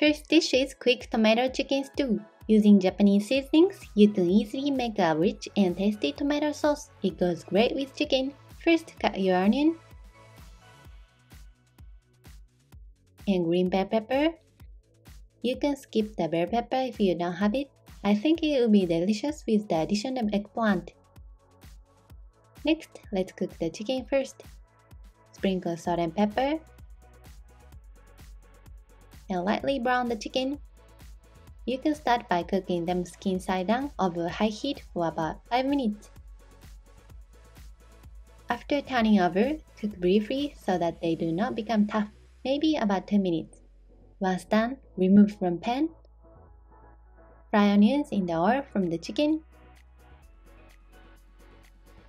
First dish is quick tomato chicken stew. Using Japanese seasonings, you can easily make a rich and tasty tomato sauce. It goes great with chicken. First, cut your onion and green bell pepper. You can skip the bell pepper if you don't have it. I think it will be delicious with the addition of eggplant. Next, let's cook the chicken first. Sprinkle salt and pepper and lightly brown the chicken. You can start by cooking them skin side down over high heat for about 5 minutes. After turning over, cook briefly so that they do not become tough, maybe about 2 minutes. Once done, remove from pan. Fry onions in the oil from the chicken.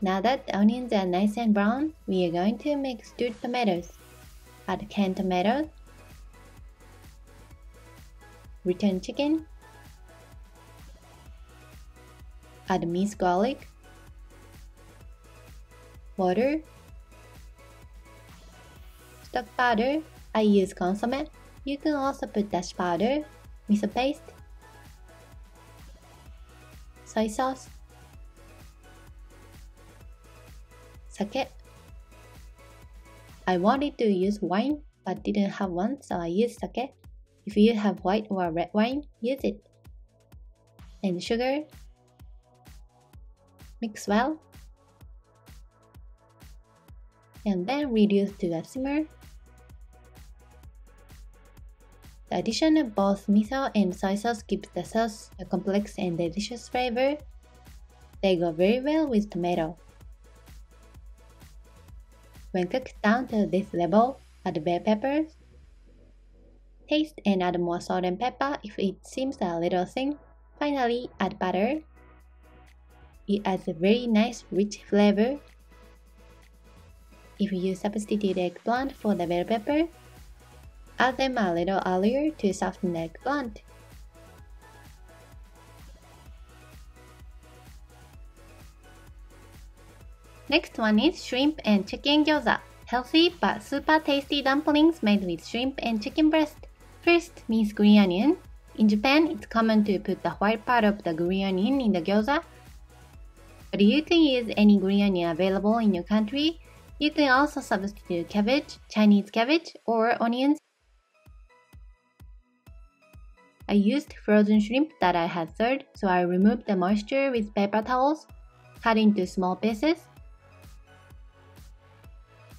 Now that the onions are nice and brown, we are going to make stewed tomatoes. Add canned tomatoes, return chicken, add minced garlic, water, stock powder. I use consomme. You can also put dashi powder, miso paste, soy sauce, sake. I wanted to use wine but didn't have one, so I used sake. If you have white or red wine, use it. And sugar. Mix well. And then reduce to a simmer. The addition of both miso and soy sauce gives the sauce a complex and delicious flavor. They go very well with tomato. When cooked down to this level, add bell peppers. Taste and add more salt and pepper if it seems a little thin. Finally, add butter. It adds a very nice rich flavor. If you substitute eggplant for the bell pepper, add them a little earlier to soften the eggplant. Next one is shrimp and chicken gyoza. Healthy but super tasty dumplings made with shrimp and chicken breast. First, mince green onion. In Japan, it's common to put the white part of the green onion in the gyoza. But you can use any green onion available in your country. You can also substitute cabbage, Chinese cabbage, or onions. I used frozen shrimp that I had thawed, so I removed the moisture with paper towels. Cut into small pieces.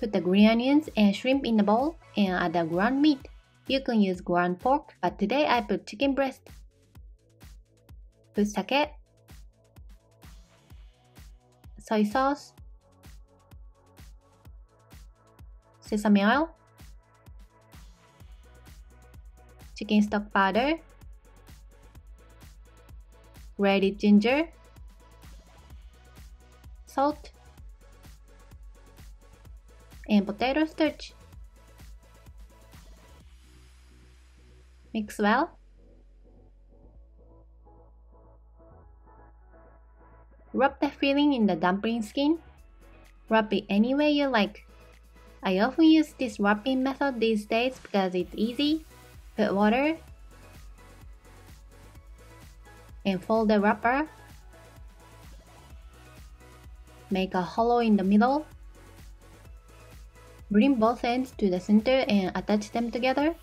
Put the green onions and shrimp in the bowl and add the ground meat. You can use ground pork, but today I put chicken breast. Put sake, soy sauce, sesame oil, chicken stock powder, grated ginger, salt, and potato starch. Mix well. Wrap the filling in the dumpling skin. Wrap it any way you like. I often use this wrapping method these days because it's easy. Put water and fold the wrapper. Make a hollow in the middle. Bring both ends to the center and attach them together.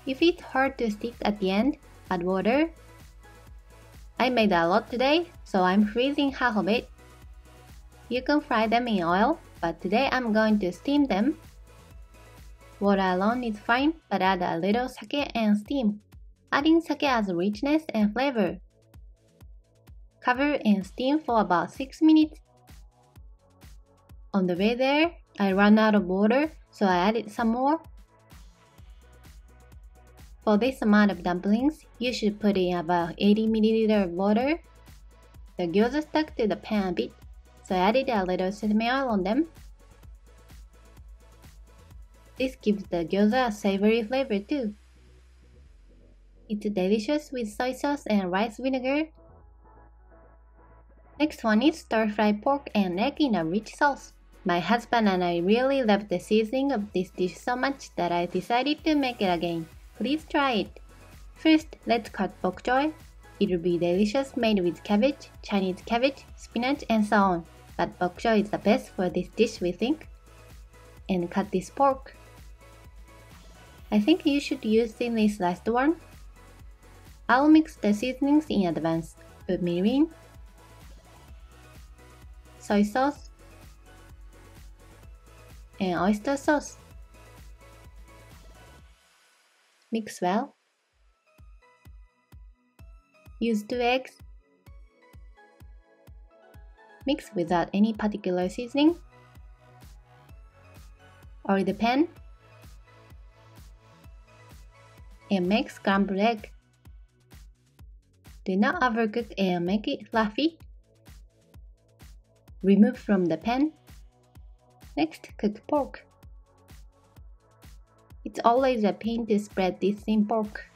If it's hard to stick at the end, add water. I made a lot today, so I'm freezing half of it. You can fry them in oil, but today I'm going to steam them. Water alone is fine, but add a little sake and steam. Adding sake adds richness and flavor. Cover and steam for about 6 minutes. On the way there, I ran out of water, so I added some more. For this amount of dumplings, you should put in about 80 ml of water. The gyoza stuck to the pan a bit, so I added a little sesame oil on them. This gives the gyoza a savory flavor too. It's delicious with soy sauce and rice vinegar. Next one is stir-fried pork and egg in a rich sauce. My husband and I really love the seasoning of this dish so much that I decided to make it again. Please try it. First, let's cut bok choy. It'll be delicious made with cabbage, Chinese cabbage, spinach, and so on. But bok choy is the best for this dish, we think. And cut this pork. I think you should use thinly sliced one. I'll mix the seasonings in advance. Put mirin, soy sauce, and oyster sauce. Mix well. Use 2 eggs. Mix without any particular seasoning. Oil the pan. And make scrambled egg. Do not overcook and make it fluffy. Remove from the pan. Next, cook pork. It's always a pain to spread this thin pork.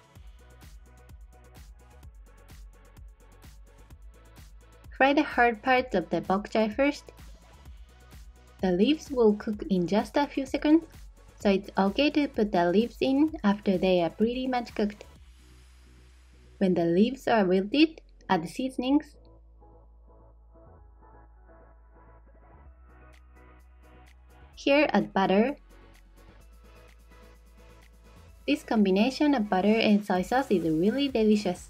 Fry the hard parts of the bok choy first. The leaves will cook in just a few seconds, so it's okay to put the leaves in after they are pretty much cooked. When the leaves are wilted, add seasonings. Here, add butter. This combination of butter and soy sauce is really delicious.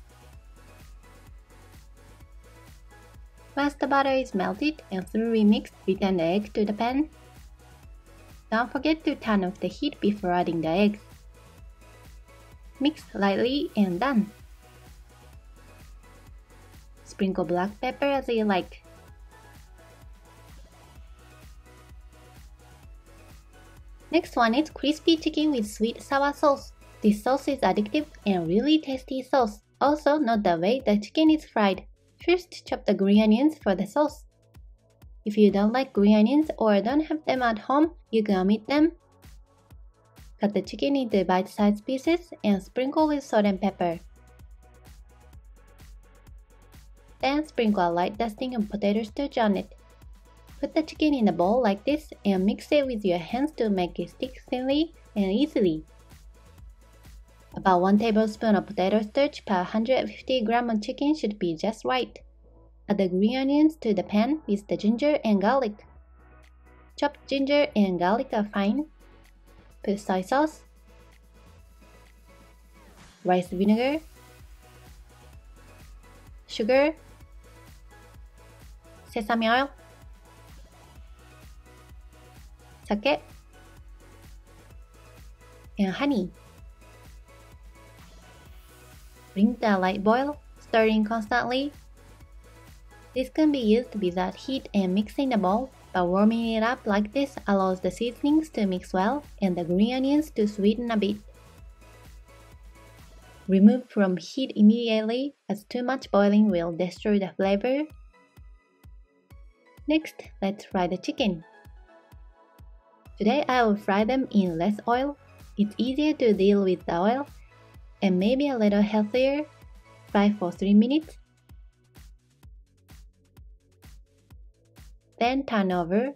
Once the butter is melted and thoroughly mixed, return the egg to the pan. Don't forget to turn off the heat before adding the eggs. Mix lightly and done. Sprinkle black pepper as you like. Next one is crispy chicken with sweet sour sauce. This sauce is addictive and really tasty sauce. Also, note the way the chicken is fried. First, chop the green onions for the sauce. If you don't like green onions or don't have them at home, you can omit them. Cut the chicken into bite-sized pieces and sprinkle with salt and pepper. Then sprinkle a light dusting of potato starch on it. Put the chicken in a bowl like this and mix it with your hands to make it stick thinly and easily. About 1 tablespoon of potato starch per 150 grams of chicken should be just right. Add the green onions to the pan with the ginger and garlic. Chopped ginger and garlic are fine. Put soy sauce, rice vinegar, sugar, sesame oil, sake, and honey. Bring to a light boil, stirring constantly. This can be used without heat and mixed in a bowl, but warming it up like this allows the seasonings to mix well and the green onions to sweeten a bit. Remove from heat immediately as too much boiling will destroy the flavor. Next, let's fry the chicken. Today I will fry them in less oil. It's easier to deal with the oil and maybe a little healthier. Fry for 3 minutes. Then turn over.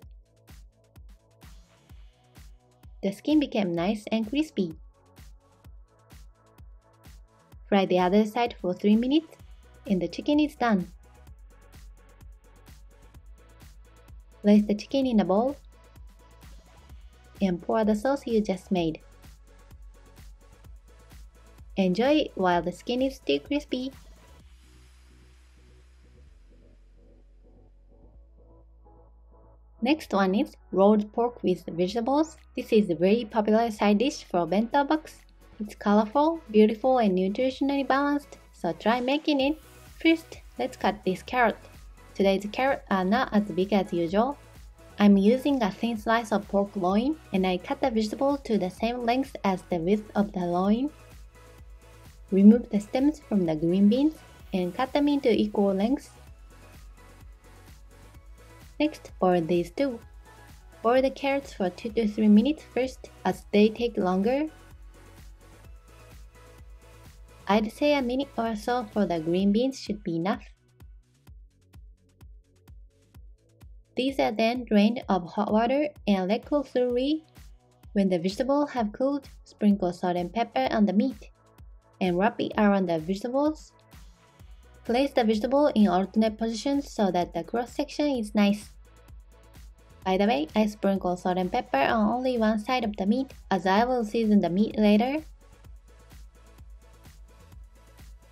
The skin became nice and crispy. Fry the other side for 3 minutes and the chicken is done. Place the chicken in a bowl and pour the sauce you just made. Enjoy it while the skin is still crispy. Next one is rolled pork with vegetables. This is a very popular side dish for bento box. It's colorful, beautiful, and nutritionally balanced, so try making it. First, let's cut this carrot. Today's carrots are not as big as usual. I'm using a thin slice of pork loin, and I cut the vegetable to the same length as the width of the loin. Remove the stems from the green beans and cut them into equal lengths. Next, boil these two. Boil the carrots for 2 to 3 minutes first, as they take longer. I'd say a minute or so for the green beans should be enough. These are then drained of hot water and let cool thoroughly. When the vegetables have cooled, sprinkle salt and pepper on the meat. and wrap it around the vegetables. Place the vegetable in alternate positions so that the cross-section is nice. By the way, I sprinkle salt and pepper on only one side of the meat, as I will season the meat later.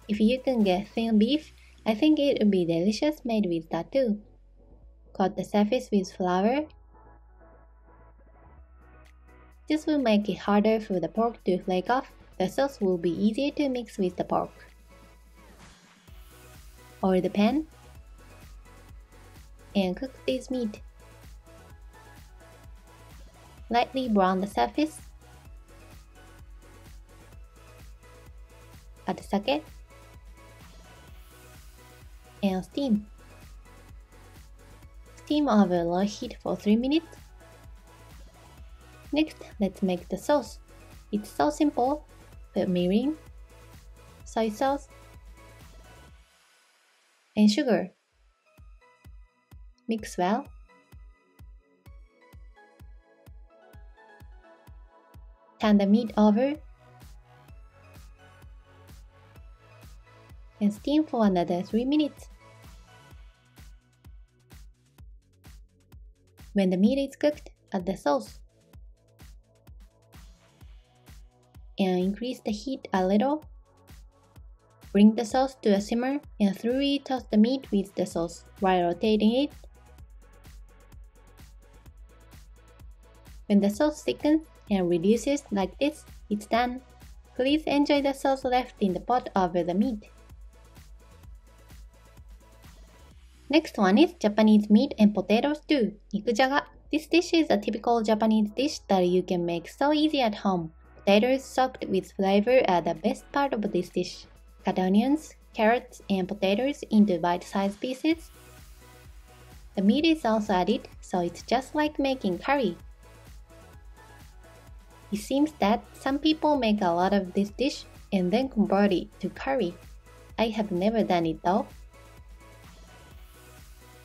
If you can get thin beef, I think it would be delicious made with that too. Coat the surface with flour. This will make it harder for the pork to flake off. The sauce will be easier to mix with the pork. Oil the pan and cook this meat. Lightly brown the surface. Add sake and steam. Steam over low heat for 3 minutes. Next, let's make the sauce. It's so simple. Put mirin, soy sauce, and sugar. Mix well. Turn the meat over and steam for another 3 minutes. When the meat is cooked, add the sauce and increase the heat a little. Bring the sauce to a simmer and thoroughly toss the meat with the sauce while rotating it. When the sauce thickens and reduces like this, it's done. Please enjoy the sauce left in the pot over the meat. Next one is Japanese meat and potato stew, Nikujaga. This dish is a typical Japanese dish that you can make so easy at home. Potatoes soaked with flavor are the best part of this dish. Cut onions, carrots, and potatoes into bite-sized pieces. The meat is also added, so it's just like making curry. It seems that some people make a lot of this dish and then convert it to curry. I have never done it though.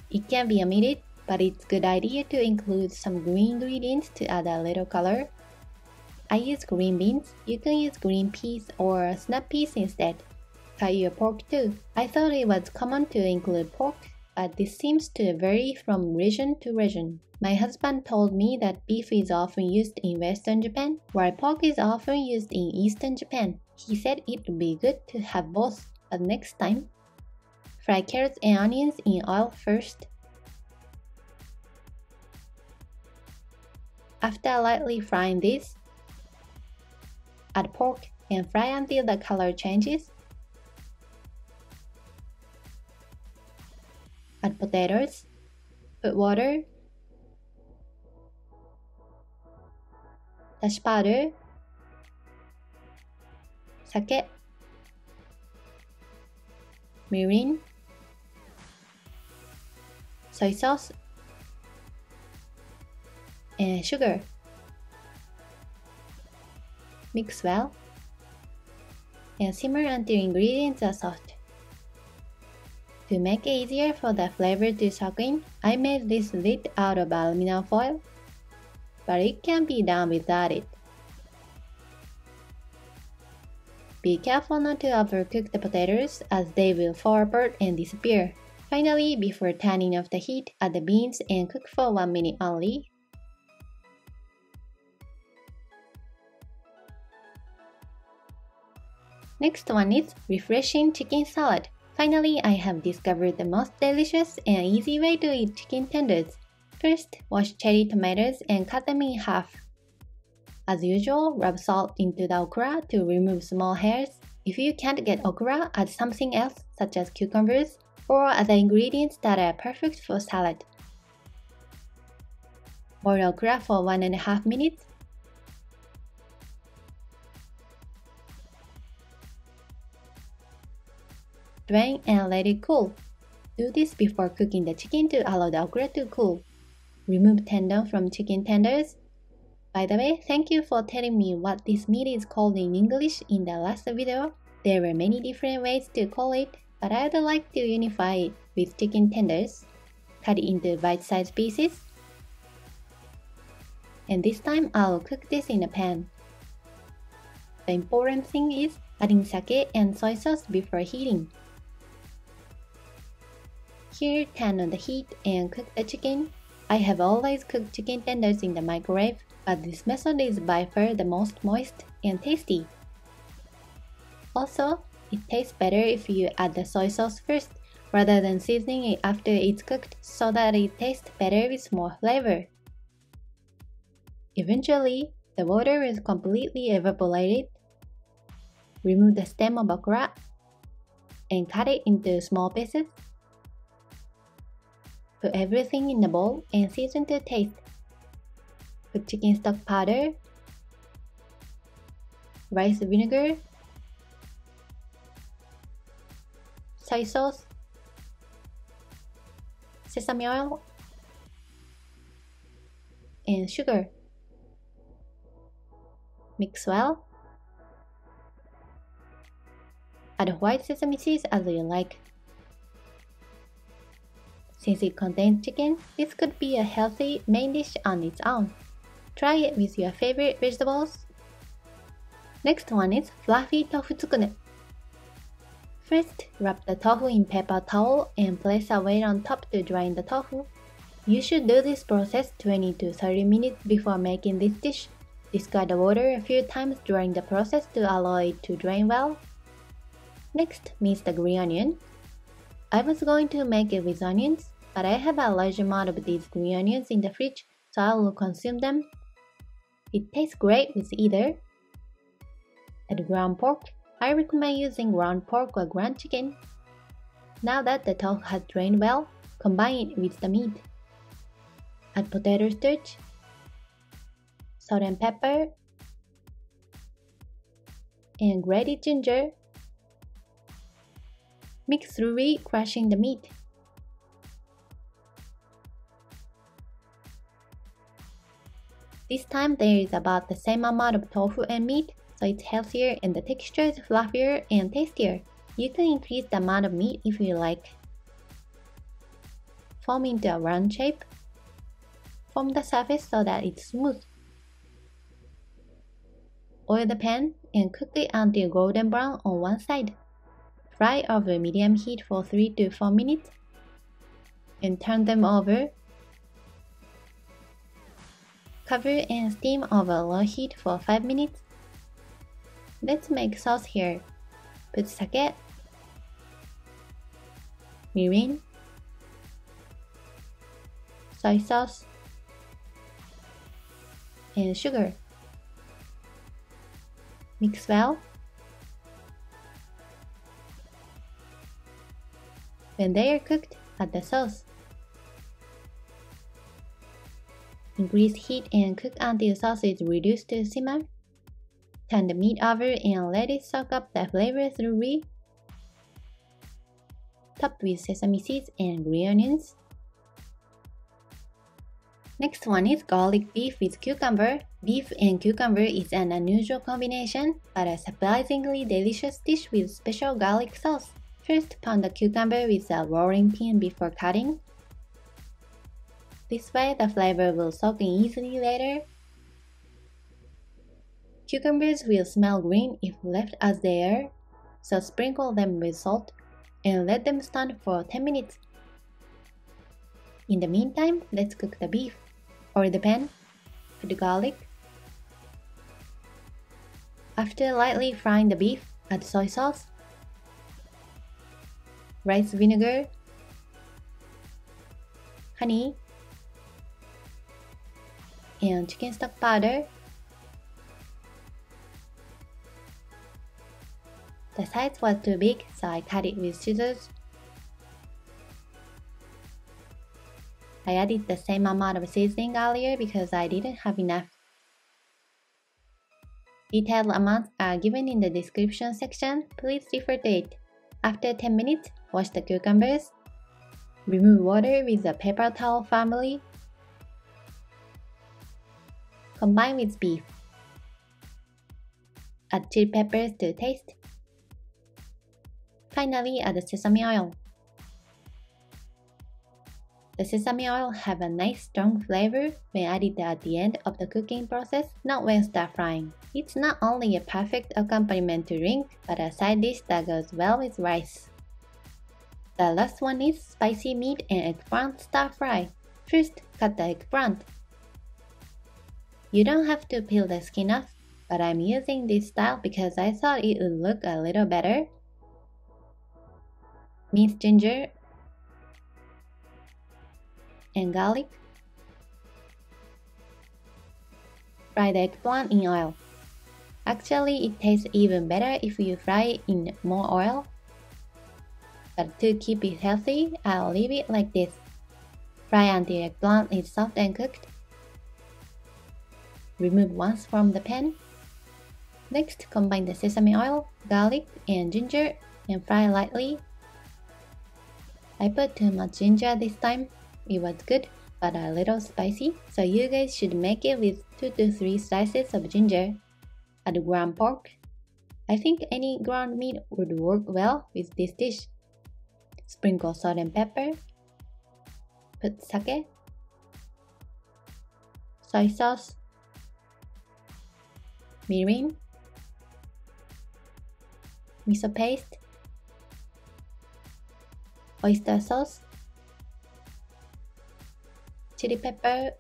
It can be omitted, but it's a good idea to include some green ingredients to add a little color. I use green beans. You can use green peas or snap peas instead. Cut your pork too. I thought it was common to include pork, but this seems to vary from region to region. My husband told me that beef is often used in Western Japan, while pork is often used in Eastern Japan. He said it would be good to have both, but next time, fry carrots and onions in oil first. After lightly frying this, add pork and fry until the color changes. Add potatoes, put water, dashi powder, sake, mirin, soy sauce, and sugar. Mix well and simmer until ingredients are soft. To make it easier for the flavor to soak in, I made this lid out of aluminum foil, but it can be done without it. Be careful not to overcook the potatoes as they will fall apart and disappear. Finally, before turning off the heat, add the beans and cook for 1 minute only. Next one is refreshing chicken salad. Finally, I have discovered the most delicious and easy way to eat chicken tenders. First, wash cherry tomatoes and cut them in half. As usual, rub salt into the okra to remove small hairs. If you can't get okra, add something else such as cucumbers or other ingredients that are perfect for salad. Boil okra for 1.5 minutes. Drain and let it cool. Do this before cooking the chicken to allow the okra to cool. Remove tendon from chicken tenders. By the way, thank you for telling me what this meat is called in English in the last video. There were many different ways to call it, but I'd like to unify it with chicken tenders. Cut it into bite-sized pieces. And this time I'll cook this in a pan. The important thing is adding sake and soy sauce before heating. Here, turn on the heat and cook the chicken. I have always cooked chicken tenders in the microwave, but this method is by far the most moist and tasty. Also, it tastes better if you add the soy sauce first, rather than seasoning it after it's cooked so that it tastes better with more flavor. Eventually, the water is completely evaporated. Remove the stem of okra and cut it into small pieces. Put everything in a bowl and season to taste. Put chicken stock powder, rice vinegar, soy sauce, sesame oil, and sugar. Mix well. Add white sesame seeds as you like. Since it contains chicken, this could be a healthy main dish on its own. Try it with your favorite vegetables. Next one is fluffy tofu tsukune. First, wrap the tofu in paper towel and place a weight on top to drain the tofu. You should do this process 20 to 30 minutes before making this dish. Discard the water a few times during the process to allow it to drain well. Next, mince the green onion. I was going to make it with onions, but I have a large amount of these green onions in the fridge, so I will consume them. It tastes great with either. Add ground pork. I recommend using ground pork or ground chicken. Now that the tofu has drained well, combine it with the meat. Add potato starch, salt and pepper, and grated ginger. Mix thoroughly, crushing the meat. This time there is about the same amount of tofu and meat, so it's healthier and the texture is fluffier and tastier. You can increase the amount of meat if you like. Form into a round shape. Form the surface so that it's smooth. Oil the pan and cook it until golden brown on one side. Fry over medium heat for 3 to 4 minutes and turn them over. Cover and steam over low heat for 5 minutes. Let's make sauce here. Put sake, mirin, soy sauce, and sugar. Mix well. When they are cooked, add the sauce. Increase heat and cook until sauce is reduced to simmer. Turn the meat over and let it soak up the flavor thoroughly. Top with sesame seeds and green onions. Next one is garlic beef with cucumber. Beef and cucumber is an unusual combination, but a surprisingly delicious dish with special garlic sauce. First, pound the cucumber with a rolling pin before cutting. This way, the flavor will soak in easily later. Cucumbers will smell green if left as they are, so sprinkle them with salt and let them stand for 10 minutes. In the meantime, let's cook the beef. Oil the pan, add garlic. After lightly frying the beef, add soy sauce, rice vinegar, honey, and chicken stock powder. The size was too big, so I cut it with scissors. I added the same amount of seasoning earlier because I didn't have enough. Detailed amounts are given in the description section, please refer to it. After 10 minutes, wash the cucumbers. Remove water with a paper towel firmly. Combine with beef. Add chili peppers to taste. Finally, add sesame oil. The sesame oil have a nice strong flavor when added at the end of the cooking process, not when stir frying. It's not only a perfect accompaniment to drink, but a side dish that goes well with rice. The last one is spicy meat and eggplant stir fry. First, cut the eggplant. You don't have to peel the skin off, but I'm using this style because I thought it would look a little better. Minced ginger and garlic. Fry the eggplant in oil. Actually, it tastes even better if you fry it in more oil. But to keep it healthy, I'll leave it like this. Fry until eggplant is soft and cooked. Remove once from the pan. Next, combine the sesame oil, garlic, and ginger and fry lightly. I put too much ginger this time. It was good, but a little spicy, so you guys should make it with 2 to 3 slices of ginger. Add ground pork. I think any ground meat would work well with this dish. Sprinkle salt and pepper. Put sake, soy sauce, mirin, miso paste, oyster sauce, chili pepper,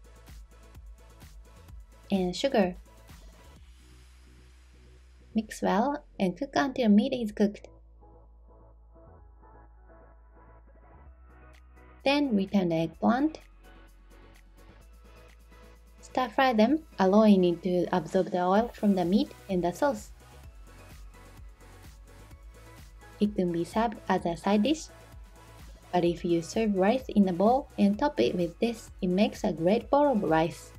and sugar. Mix well and cook until meat is cooked. Then return the eggplant. Stir fry them, allowing it to absorb the oil from the meat and the sauce. It can be served as a side dish, but if you serve rice in a bowl and top it with this, it makes a great bowl of rice.